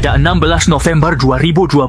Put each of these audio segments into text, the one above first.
Pada 16 November 2025,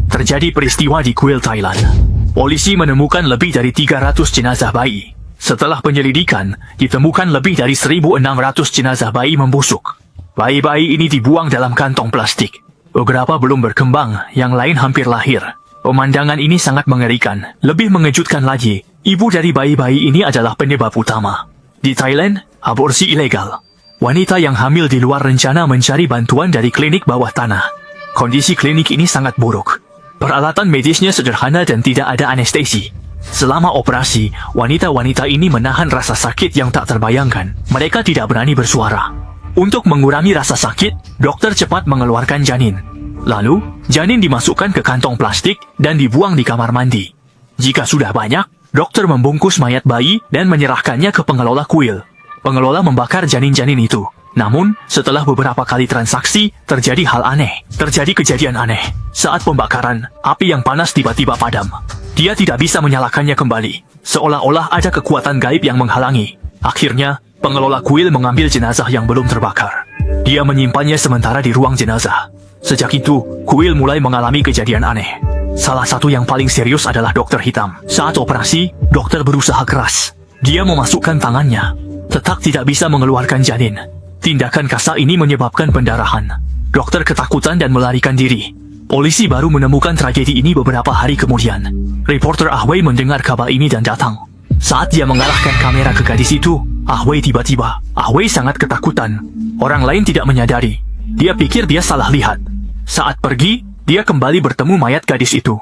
terjadi peristiwa di Kuil, Thailand. Polisi menemukan lebih dari 300 jenazah bayi. Setelah penyelidikan, ditemukan lebih dari 1.600 jenazah bayi membusuk. Bayi-bayi ini dibuang dalam kantong plastik. Beberapa belum berkembang, yang lain hampir lahir. Pemandangan ini sangat mengerikan. Lebih mengejutkan lagi, ibu dari bayi-bayi ini adalah penyebab utama. Di Thailand, aborsi ilegal. Wanita yang hamil di luar rencana mencari bantuan dari klinik bawah tanah. Kondisi klinik ini sangat buruk. Peralatan medisnya sederhana dan tidak ada anestesi. Selama operasi, wanita-wanita ini menahan rasa sakit yang tak terbayangkan. Mereka tidak berani bersuara. Untuk mengurangi rasa sakit, dokter cepat mengeluarkan janin. Lalu, janin dimasukkan ke kantong plastik dan dibuang di kamar mandi. Jika sudah banyak, dokter membungkus mayat bayi dan menyerahkannya ke pengelola kuil. Pengelola membakar janin-janin itu. Namun, setelah beberapa kali transaksi, terjadi hal aneh. Terjadi kejadian aneh. Saat pembakaran, api yang panas tiba-tiba padam. Dia tidak bisa menyalakannya kembali. Seolah-olah ada kekuatan gaib yang menghalangi. Akhirnya, pengelola kuil mengambil jenazah yang belum terbakar. Dia menyimpannya sementara di ruang jenazah. Sejak itu, kuil mulai mengalami kejadian aneh. Salah satu yang paling serius adalah dokter hitam. Saat operasi, dokter berusaha keras. Dia memasukkan tangannya, tetap tidak bisa mengeluarkan janin. Tindakan kasar ini menyebabkan pendarahan. Dokter ketakutan dan melarikan diri. Polisi baru menemukan tragedi ini beberapa hari kemudian. Reporter Ah Wei mendengar kabar ini dan datang. Saat dia mengarahkan kamera ke gadis itu, Ah Wei tiba-tiba. Ah Wei sangat ketakutan. Orang lain tidak menyadari. Dia pikir dia salah lihat. Saat pergi, dia kembali bertemu mayat gadis itu.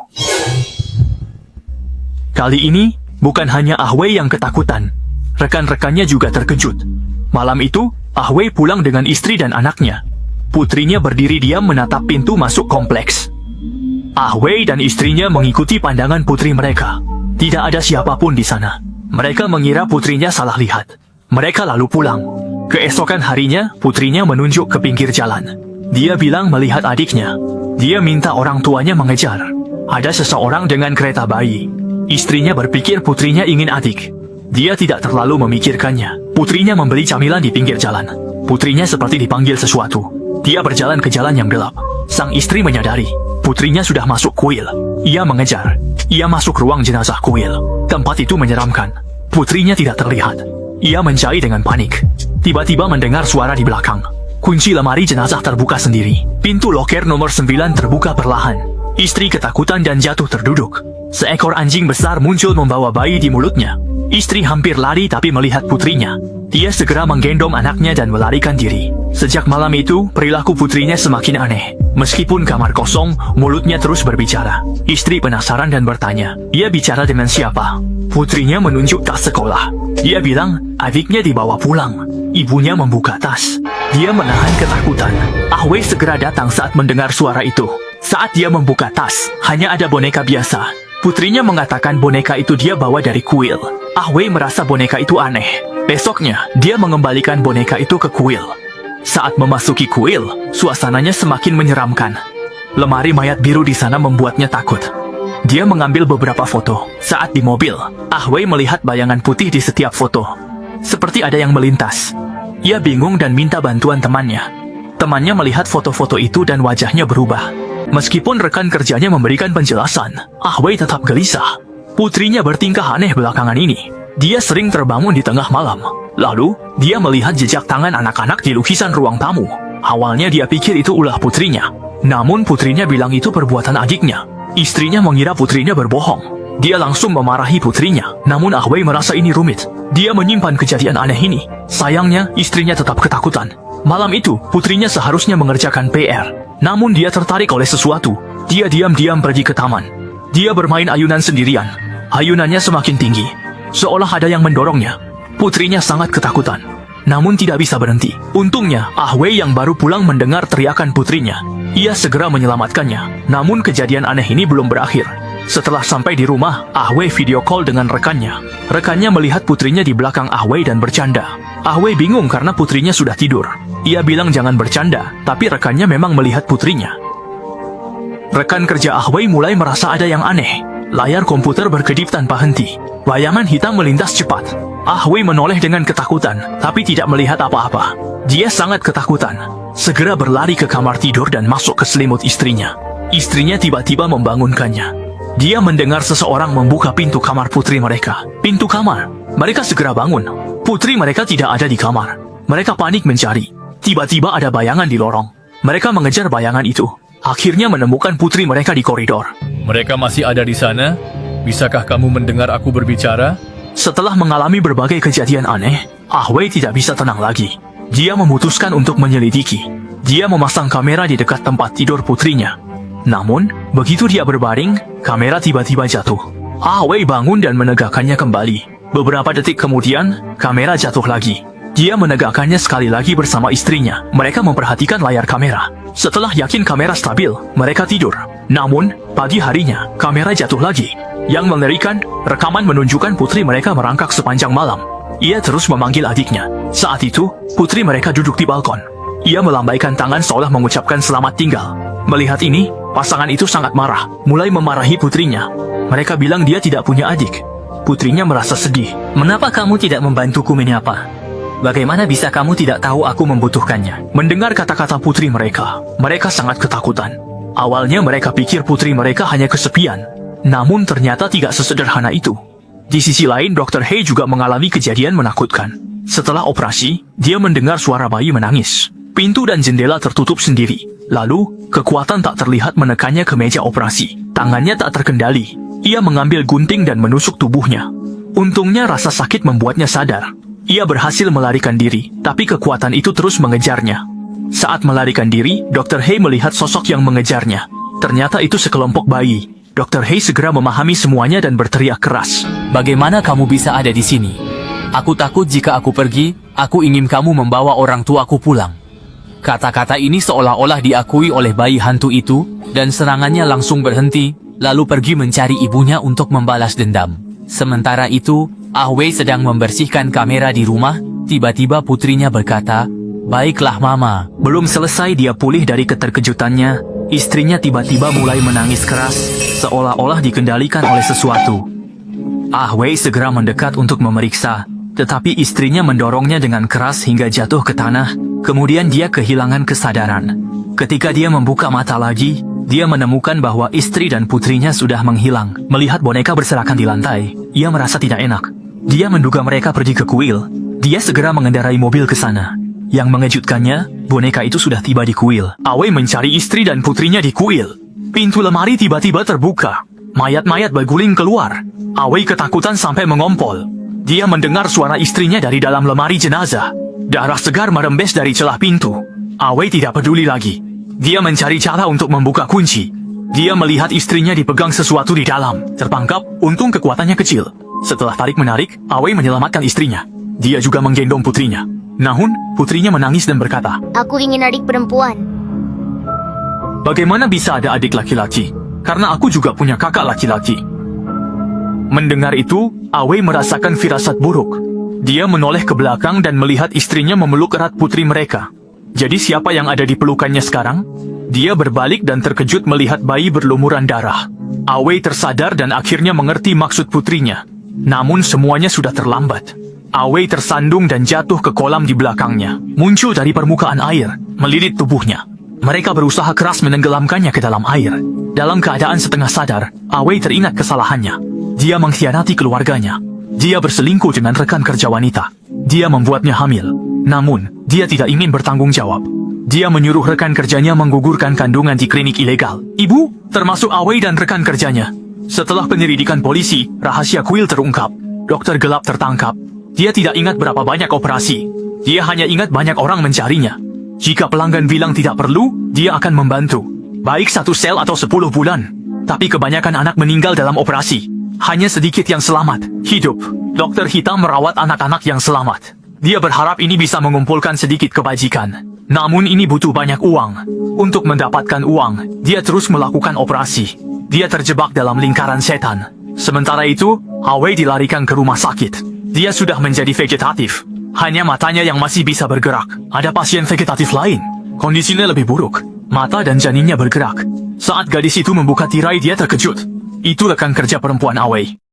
Kali ini, bukan hanya Ah Wei yang ketakutan. Rekan-rekannya juga terkejut. Malam itu, Ah Wei pulang dengan istri dan anaknya. Putrinya berdiri diam menatap pintu masuk kompleks. Ah Wei dan istrinya mengikuti pandangan putri mereka. Tidak ada siapapun di sana. Mereka mengira putrinya salah lihat. Mereka lalu pulang. Keesokan harinya, putrinya menunjuk ke pinggir jalan. Dia bilang melihat adiknya. Dia minta orang tuanya mengejar. Ada seseorang dengan kereta bayi. Istrinya berpikir putrinya ingin adik. Dia tidak terlalu memikirkannya. Putrinya membeli camilan di pinggir jalan. Putrinya seperti dipanggil sesuatu. Dia berjalan ke jalan yang gelap. Sang istri menyadari putrinya sudah masuk kuil. Ia mengejar. Ia masuk ruang jenazah kuil. Tempat itu menyeramkan. Putrinya tidak terlihat. Ia mencari dengan panik. Tiba-tiba mendengar suara di belakang. Kunci lemari jenazah terbuka sendiri. Pintu loker nomor 9 terbuka perlahan. Istri ketakutan dan jatuh terduduk. Seekor anjing besar muncul membawa bayi di mulutnya. Istri hampir lari tapi melihat putrinya. Dia segera menggendong anaknya dan melarikan diri. Sejak malam itu, perilaku putrinya semakin aneh. Meskipun kamar kosong, mulutnya terus berbicara. Istri penasaran dan bertanya, "Dia bicara dengan siapa?" Putrinya menunjuk tas sekolah. Dia bilang, adiknya dibawa pulang. Ibunya membuka tas. Dia menahan ketakutan. Ah Wei segera datang saat mendengar suara itu. Saat dia membuka tas, hanya ada boneka biasa. Putrinya mengatakan boneka itu dia bawa dari kuil. Ah Wei merasa boneka itu aneh. Besoknya, dia mengembalikan boneka itu ke kuil. Saat memasuki kuil, suasananya semakin menyeramkan. Lemari mayat biru di sana membuatnya takut. Dia mengambil beberapa foto. Saat di mobil, Ah Wei melihat bayangan putih di setiap foto. Seperti ada yang melintas. Ia bingung dan minta bantuan temannya. Temannya melihat foto-foto itu dan wajahnya berubah. Meskipun rekan kerjanya memberikan penjelasan, Ah Wei tetap gelisah. Putrinya bertingkah aneh belakangan ini. Dia sering terbangun di tengah malam. Lalu, dia melihat jejak tangan anak-anak di lukisan ruang tamu. Awalnya dia pikir itu ulah putrinya. Namun putrinya bilang itu perbuatan adiknya. Istrinya mengira putrinya berbohong. Dia langsung memarahi putrinya. Namun Ah Wei merasa ini rumit. Dia menyimpan kejadian aneh ini. Sayangnya, istrinya tetap ketakutan. Malam itu, putrinya seharusnya mengerjakan PR. Namun dia tertarik oleh sesuatu. Dia diam-diam pergi ke taman. Dia bermain ayunan sendirian. Ayunannya semakin tinggi. Seolah ada yang mendorongnya. Putrinya sangat ketakutan. Namun tidak bisa berhenti. Untungnya, Ah Wei yang baru pulang mendengar teriakan putrinya. Ia segera menyelamatkannya. Namun kejadian aneh ini belum berakhir. Setelah sampai di rumah, Ah Wei video call dengan rekannya. Rekannya melihat putrinya di belakang Ah Wei dan bercanda. Ah Wei bingung karena putrinya sudah tidur. Ia bilang jangan bercanda, tapi rekannya memang melihat putrinya. Rekan kerja Ah Wei mulai merasa ada yang aneh. Layar komputer berkedip tanpa henti. Bayangan hitam melintas cepat. Ah Wei menoleh dengan ketakutan, tapi tidak melihat apa-apa. Dia sangat ketakutan. segera berlari ke kamar tidur dan masuk ke selimut istrinya. Istrinya tiba-tiba membangunkannya. Dia mendengar seseorang membuka pintu kamar putri mereka. Pintu kamar. Mereka segera bangun. Putri mereka tidak ada di kamar. Mereka panik mencari. Tiba-tiba ada bayangan di lorong. Mereka mengejar bayangan itu. Akhirnya menemukan putri mereka di koridor. Mereka masih ada di sana? Bisakah kamu mendengar aku berbicara? Setelah mengalami berbagai kejadian aneh, Ah Wei tidak bisa tenang lagi. Dia memutuskan untuk menyelidiki. Dia memasang kamera di dekat tempat tidur putrinya. Namun, begitu dia berbaring, kamera tiba-tiba jatuh. Ah Wei bangun dan menegakkannya kembali. Beberapa detik kemudian, kamera jatuh lagi. Dia menegakkannya sekali lagi bersama istrinya. Mereka memperhatikan layar kamera. Setelah yakin kamera stabil, mereka tidur. Namun, pagi harinya, kamera jatuh lagi. Yang mengerikan, rekaman menunjukkan putri mereka merangkak sepanjang malam. Ia terus memanggil adiknya. Saat itu, putri mereka duduk di balkon. Ia melambaikan tangan seolah mengucapkan selamat tinggal. Melihat ini, pasangan itu sangat marah, mulai memarahi putrinya. Mereka bilang dia tidak punya adik. Putrinya merasa sedih. Mengapa kamu tidak membantuku menyapa? Bagaimana bisa kamu tidak tahu aku membutuhkannya? Mendengar kata-kata putri mereka, mereka sangat ketakutan. Awalnya mereka pikir putri mereka hanya kesepian. Namun ternyata tidak sesederhana itu. Di sisi lain, Dr. He juga mengalami kejadian menakutkan. Setelah operasi, dia mendengar suara bayi menangis. Pintu dan jendela tertutup sendiri. Lalu, kekuatan tak terlihat menekannya ke meja operasi. Tangannya tak terkendali. Ia mengambil gunting dan menusuk tubuhnya. Untungnya rasa sakit membuatnya sadar. Ia berhasil melarikan diri, tapi kekuatan itu terus mengejarnya. Saat melarikan diri, Dr. He melihat sosok yang mengejarnya. Ternyata itu sekelompok bayi. Dr. He segera memahami semuanya dan berteriak keras. Bagaimana kamu bisa ada di sini? Aku takut jika aku pergi, aku ingin kamu membawa orang tuaku pulang. Kata-kata ini seolah-olah diakui oleh bayi hantu itu, dan serangannya langsung berhenti, lalu pergi mencari ibunya untuk membalas dendam. Sementara itu, Ah Wei sedang membersihkan kamera di rumah, tiba-tiba putrinya berkata, "Baiklah Mama." Belum selesai dia pulih dari keterkejutannya, istrinya tiba-tiba mulai menangis keras, seolah-olah dikendalikan oleh sesuatu. Ah Wei segera mendekat untuk memeriksa, tetapi istrinya mendorongnya dengan keras hingga jatuh ke tanah, kemudian dia kehilangan kesadaran. Ketika dia membuka mata lagi, dia menemukan bahwa istri dan putrinya sudah menghilang. Melihat boneka berserakan di lantai, ia merasa tidak enak. Dia menduga mereka pergi ke kuil. Dia segera mengendarai mobil ke sana. Yang mengejutkannya, boneka itu sudah tiba di kuil. Ah Wei mencari istri dan putrinya di kuil. Pintu lemari tiba-tiba terbuka. Mayat-mayat berguling keluar. Ah Wei ketakutan sampai mengompol. Dia mendengar suara istrinya dari dalam lemari jenazah. Darah segar merembes dari celah pintu. Ah Wei tidak peduli lagi. Dia mencari cara untuk membuka kunci. Dia melihat istrinya dipegang sesuatu di dalam. Tertangkap, untung kekuatannya kecil. Setelah tarik-menarik, Ah Wei menyelamatkan istrinya. Dia juga menggendong putrinya. Namun, putrinya menangis dan berkata, Aku ingin adik perempuan. "Bagaimana bisa ada adik laki-laki? Karena aku juga punya kakak laki-laki." Mendengar itu, Ah Wei merasakan firasat buruk. Dia menoleh ke belakang dan melihat istrinya memeluk erat putri mereka. Jadi siapa yang ada di pelukannya sekarang? Dia berbalik dan terkejut melihat bayi berlumuran darah. Ah Wei tersadar dan akhirnya mengerti maksud putrinya. Namun semuanya sudah terlambat. Ah Wei tersandung dan jatuh ke kolam di belakangnya. Muncul dari permukaan air, melilit tubuhnya. Mereka berusaha keras menenggelamkannya ke dalam air. Dalam keadaan setengah sadar, Ah Wei teringat kesalahannya. Dia mengkhianati keluarganya. Dia berselingkuh dengan rekan kerja wanita. Dia membuatnya hamil. Namun, dia tidak ingin bertanggung jawab. Dia menyuruh rekan kerjanya menggugurkan kandungan di klinik ilegal. Ibu, termasuk Ah Wei dan rekan kerjanya. Setelah penyelidikan polisi, rahasia kuil terungkap. Dokter gelap tertangkap. Dia tidak ingat berapa banyak operasi. Dia hanya ingat banyak orang mencarinya. Jika pelanggan bilang tidak perlu, dia akan membantu. Baik 1 sel atau 10 bulan. Tapi kebanyakan anak meninggal dalam operasi. Hanya sedikit yang selamat, hidup. Dokter hitam merawat anak-anak yang selamat. Dia berharap ini bisa mengumpulkan sedikit kebajikan. Namun ini butuh banyak uang. Untuk mendapatkan uang, dia terus melakukan operasi. Dia terjebak dalam lingkaran setan. Sementara itu, Ah Wei dilarikan ke rumah sakit. Dia sudah menjadi vegetatif. Hanya matanya yang masih bisa bergerak. Ada pasien vegetatif lain. Kondisinya lebih buruk. Mata dan janinnya bergerak. Saat gadis itu membuka tirai, dia terkejut. Itu rekan kerja perempuan Ah Wei.